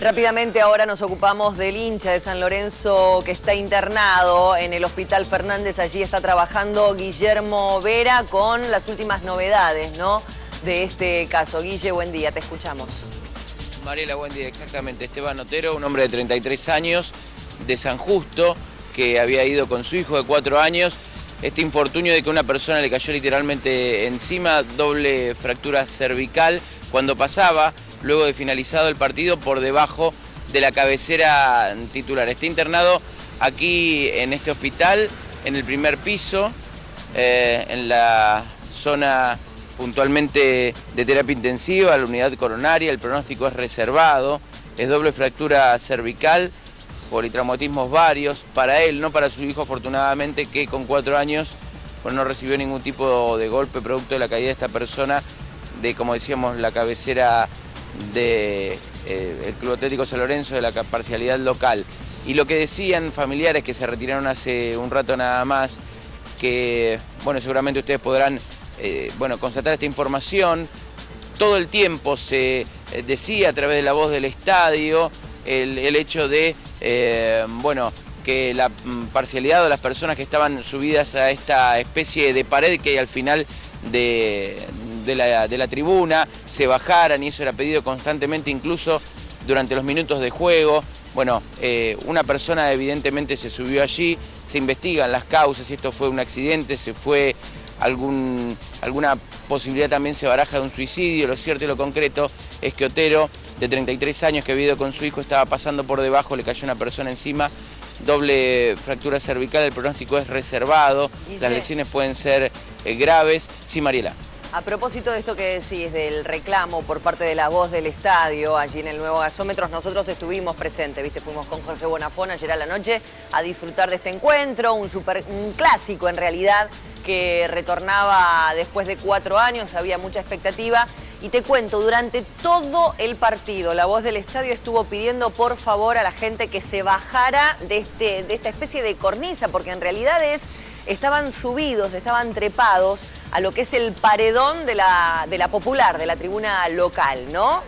Rápidamente ahora nos ocupamos del hincha de San Lorenzo que está internado en el Hospital Fernández. Allí está trabajando Guillermo Vera con las últimas novedades, ¿no?, de este caso. Guille, buen día, te escuchamos. Mariela, buen día. Exactamente, Esteban Otero, un hombre de 33 años de San Justo, que había ido con su hijo de 4 años. Este infortunio de que una persona le cayó literalmente encima, doble fractura cervical, cuando pasaba, luego de finalizado el partido, por debajo de la cabecera titular. Está internado aquí en este hospital, en el primer piso, en la zona puntualmente de terapia intensiva, la unidad coronaria. El pronóstico es reservado, es doble fractura cervical, politraumatismos varios, para él, no para su hijo afortunadamente, que con 4 años pues, no recibió ningún tipo de golpe producto de la caída de esta persona, de, como decíamos, la cabecera del Club Atlético San Lorenzo, de la parcialidad local. Y lo que decían familiares que se retiraron hace un rato nada más, que bueno, seguramente ustedes podrán constatar esta información. Todo el tiempo se decía a través de la voz del estadio el hecho de que la parcialidad de las personas que estaban subidas a esta especie de pared que hay al final de la tribuna se bajaran, y eso era pedido constantemente, incluso durante los minutos de juego. Bueno, una persona evidentemente se subió allí, se investigan las causas, si esto fue un accidente, si fue alguna posibilidad también se baraja de un suicidio. Lo cierto y lo concreto es que Otero, de 33 años, que había ido con su hijo, estaba pasando por debajo, le cayó una persona encima, doble fractura cervical, el pronóstico es reservado, las lesiones pueden ser graves. Sí, Mariela. A propósito de esto que decís, del reclamo por parte de la voz del estadio, allí en el Nuevo Gasómetros, nosotros estuvimos presentes, ¿viste? Fuimos con Jorge Bonafón ayer a la noche a disfrutar de este encuentro, un clásico en realidad, que retornaba después de 4 años, había mucha expectativa. Y te cuento, durante todo el partido, la voz del estadio estuvo pidiendo por favor a la gente que se bajara de esta especie de cornisa, porque en realidad estaban subidos, estaban trepados a lo que es el paredón de la popular, de la tribuna local, ¿no?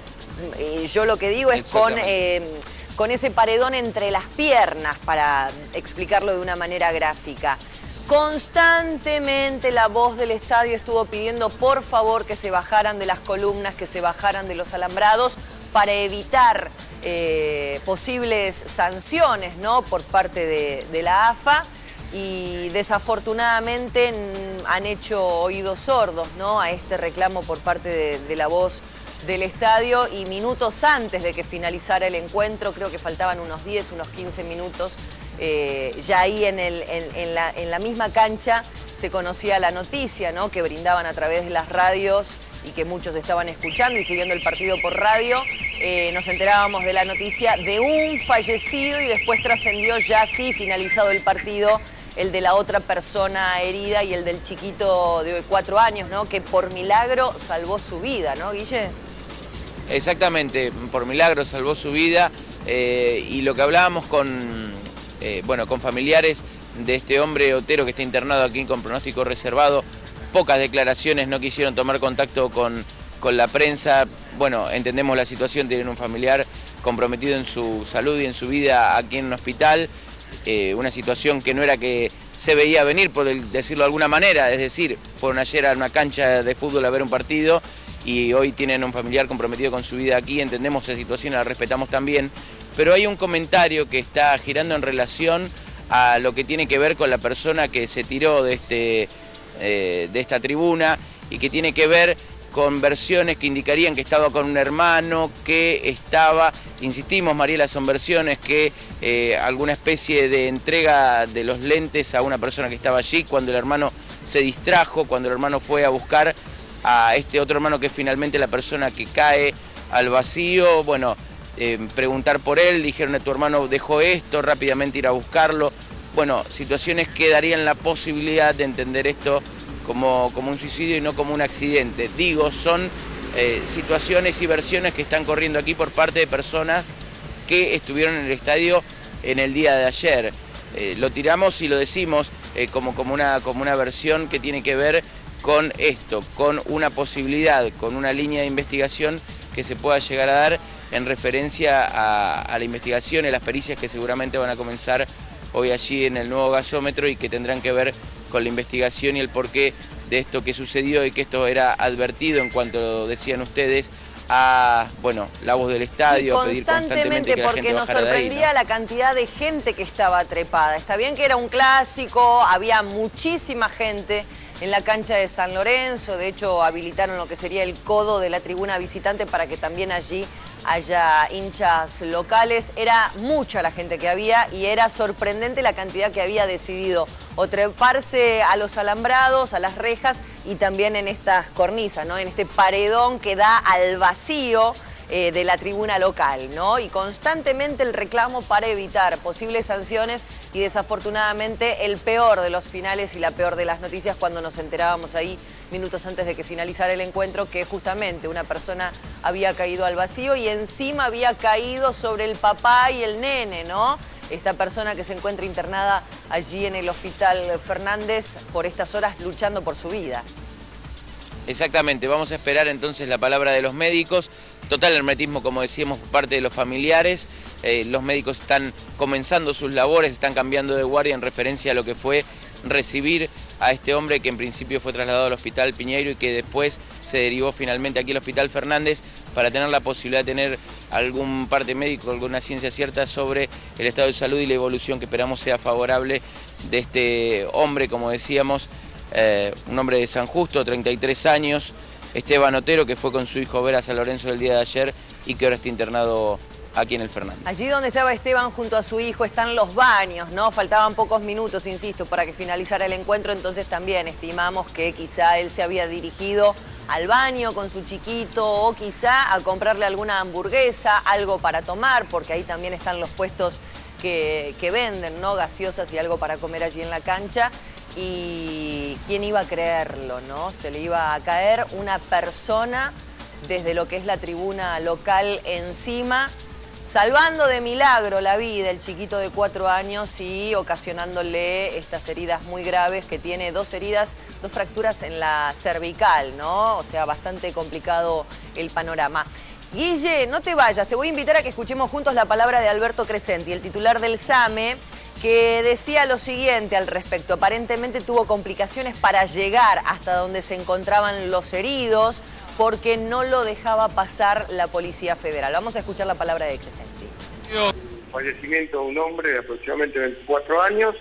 Yo lo que digo es con ese paredón entre las piernas, para explicarlo de una manera gráfica. Constantemente la voz del estadio estuvo pidiendo por favor que se bajaran de las columnas, que se bajaran de los alambrados, para evitar posibles sanciones, ¿no?, por parte de la AFA. Y desafortunadamente han hecho oídos sordos, ¿no?, a este reclamo por parte de la voz del estadio, y minutos antes de que finalizara el encuentro, creo que faltaban unos 10, unos 15 minutos, ya ahí en la misma cancha se conocía la noticia, ¿no?, que brindaban a través de las radios y que muchos estaban escuchando y siguiendo el partido por radio. Nos enterábamos de la noticia de un fallecido, y después trascendió, ya así finalizado el partido, el de la otra persona herida y el del chiquito de 4 años, ¿no?, que por milagro salvó su vida, ¿no, Guille? Exactamente, por milagro salvó su vida, y lo que hablábamos con familiares de este hombre Otero que está internado aquí con pronóstico reservado, pocas declaraciones, no quisieron tomar contacto con la prensa. Bueno, entendemos la situación, tienen un familiar comprometido en su salud y en su vida aquí en un hospital, una situación que no era que se veía venir, por decirlo de alguna manera, es decir, fueron ayer a una cancha de fútbol a ver un partido y hoy tienen un familiar comprometido con su vida aquí. Entendemos esa situación, la respetamos también, pero hay un comentario que está girando en relación a lo que tiene que ver con la persona que se tiró de esta tribuna, y que tiene que ver con versiones que indicarían que estaba con un hermano, que estaba, insistimos, Mariela, son versiones que alguna especie de entrega de los lentes a una persona que estaba allí cuando el hermano se distrajo, cuando el hermano fue a buscar a este otro hermano, que es finalmente la persona que cae al vacío. Bueno, preguntar por él, dijeron: tu hermano dejó esto, rápidamente ir a buscarlo. Bueno, situaciones que darían la posibilidad de entender esto como un suicidio y no como un accidente. Digo, son situaciones y versiones que están corriendo aquí por parte de personas que estuvieron en el estadio en el día de ayer. Lo tiramos y lo decimos como una versión que tiene que ver con esto, con una posibilidad, con una línea de investigación que se pueda llegar a dar en referencia a la investigación y las pericias que seguramente van a comenzar hoy allí en el nuevo gasómetro y que tendrán que ver con la investigación y el porqué de esto que sucedió y que esto era advertido en cuanto decían ustedes a, bueno, la voz del estadio, sí, pedir constantemente que la gente bajara de ahí, ¿no? Porque nos sorprendía la cantidad de gente que estaba trepada. Está bien que era un clásico, había muchísima gente en la cancha de San Lorenzo, de hecho habilitaron lo que sería el codo de la tribuna visitante para que también allí haya hinchas locales. Era mucha la gente que había y era sorprendente la cantidad que había decidido o treparse a los alambrados, a las rejas y también en estas cornisas, ¿no? En este paredón que da al vacío de la tribuna local, ¿no? Y constantemente el reclamo para evitar posibles sanciones y desafortunadamente el peor de los finales y la peor de las noticias cuando nos enterábamos ahí minutos antes de que finalizara el encuentro que justamente una persona había caído al vacío y encima había caído sobre el papá y el nene, ¿no? Esta persona que se encuentra internada allí en el Hospital Fernández por estas horas luchando por su vida. Exactamente, vamos a esperar entonces la palabra de los médicos. Total hermetismo, como decíamos, por parte de los familiares. Los médicos están comenzando sus labores, están cambiando de guardia en referencia a lo que fue recibir a este hombre que en principio fue trasladado al Hospital Piñeiro y que después se derivó finalmente aquí al Hospital Fernández para tener la posibilidad de tener algún parte médico, alguna ciencia cierta sobre el estado de salud y la evolución que esperamos sea favorable de este hombre, como decíamos, un hombre de San Justo, 33 años, Esteban Otero, que fue con su hijo a ver a San Lorenzo el día de ayer y que ahora está internado aquí en el Fernández. Allí donde estaba Esteban junto a su hijo están los baños, ¿no? Faltaban pocos minutos, insisto, para que finalizara el encuentro, entonces también estimamos que quizá él se había dirigido al baño con su chiquito o quizá a comprarle alguna hamburguesa, algo para tomar, porque ahí también están los puestos que venden, ¿no? Gaseosas y algo para comer allí en la cancha. Y quién iba a creerlo, ¿no? Se le iba a caer una persona desde lo que es la tribuna local encima, salvando de milagro la vida el chiquito de 4 años y ocasionándole estas heridas muy graves que tiene 2 heridas, 2 fracturas en la cervical, ¿no? O sea, bastante complicado el panorama. Guille, no te vayas, te voy a invitar a que escuchemos juntos la palabra de Alberto Crescenti, el titular del SAME, que decía lo siguiente al respecto. Aparentemente tuvo complicaciones para llegar hasta donde se encontraban los heridos porque no lo dejaba pasar la Policía Federal. Vamos a escuchar la palabra de Crescenti. Fallecimiento de un hombre de aproximadamente 24 años.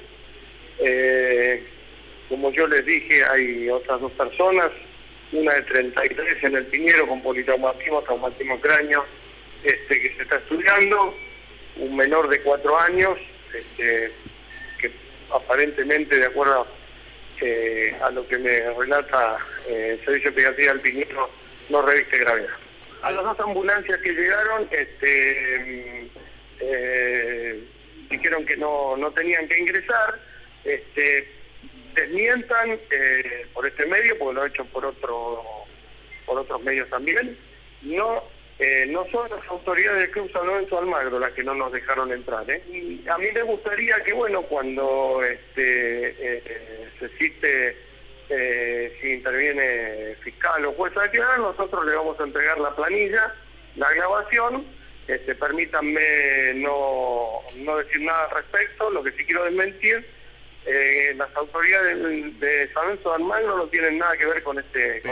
Como yo les dije, hay otras 2 personas, una de 33 en el Piñero con politraumatismo, traumatismo cráneo, que se está estudiando, un menor de 4 años, que aparentemente, de acuerdo a lo que me relata el Servicio de Pediatría del Piñero, no reviste gravedad. A las 2 ambulancias que llegaron, dijeron que no tenían que ingresar, desmientan por este medio, porque lo he hecho por otros medios también, no son las autoridades del Club San Lorenzo de Almagro las que no nos dejaron entrar, Y a mí me gustaría que, bueno, cuando se cite, si interviene fiscal o juez a declarar, nosotros le vamos a entregar la planilla, la grabación. Permítanme no decir nada al respecto. Lo que sí quiero desmentir, las autoridades de San Lorenzo de Almagro no tienen nada que ver con este...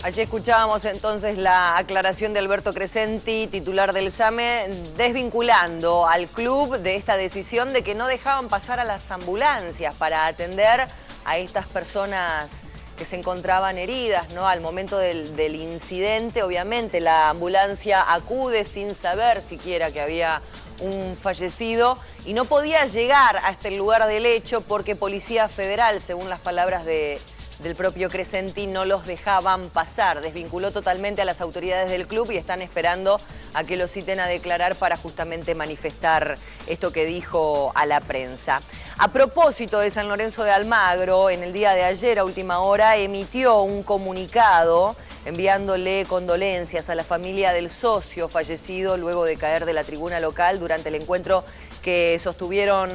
Allí escuchábamos entonces la aclaración de Alberto Crescenti, titular del SAME, desvinculando al club de esta decisión de que no dejaban pasar a las ambulancias para atender a estas personas que se encontraban heridas, ¿no? Al momento del incidente, obviamente, la ambulancia acude sin saber siquiera que había un fallecido y no podía llegar hasta el lugar del hecho porque Policía Federal, según las palabras del propio Crescenti, no los dejaban pasar. Desvinculó totalmente a las autoridades del club y están esperando a que lo citen a declarar para justamente manifestar esto que dijo a la prensa. A propósito de San Lorenzo de Almagro, en el día de ayer, a última hora, emitió un comunicado enviándole condolencias a la familia del socio fallecido luego de caer de la tribuna local durante el encuentro que sostuvieron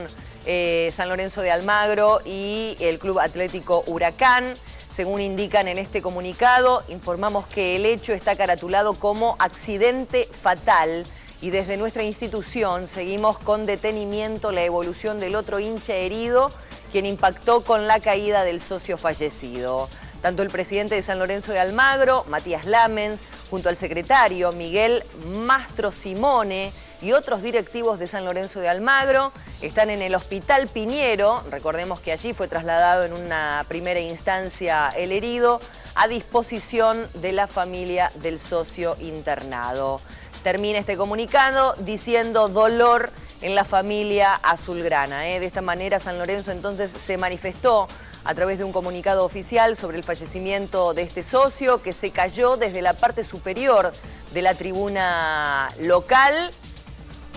San Lorenzo de Almagro y el Club Atlético Huracán. Según indican en este comunicado, informamos que el hecho está caratulado como accidente fatal y desde nuestra institución seguimos con detenimiento la evolución del otro hincha herido, quien impactó con la caída del socio fallecido. Tanto el presidente de San Lorenzo de Almagro, Matías Lamens, junto al secretario Miguel Mastro Simone y otros directivos de San Lorenzo de Almagro están en el Hospital Piñero. Recordemos que allí fue trasladado en una primera instancia el herido, a disposición de la familia del socio internado. Termina este comunicado diciendo dolor en la familia azulgrana. De esta manera San Lorenzo entonces se manifestó a través de un comunicado oficial sobre el fallecimiento de este socio que se cayó desde la parte superior de la tribuna local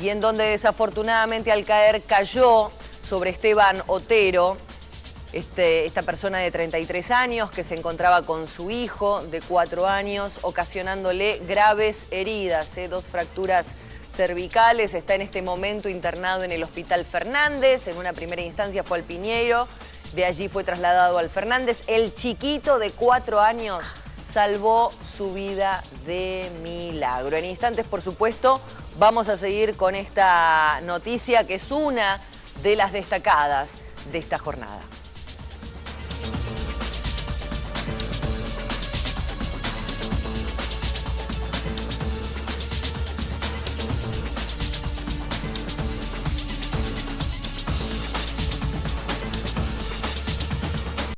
y en donde desafortunadamente al caer cayó sobre Esteban Otero, esta persona de 33 años que se encontraba con su hijo de 4 años, ocasionándole graves heridas, 2 fracturas cervicales. Está en este momento internado en el Hospital Fernández. En una primera instancia fue al Piñero, de allí fue trasladado al Fernández. El chiquito de 4 años salvó su vida de milagro. En instantes, por supuesto, vamos a seguir con esta noticia que es una de las destacadas de esta jornada.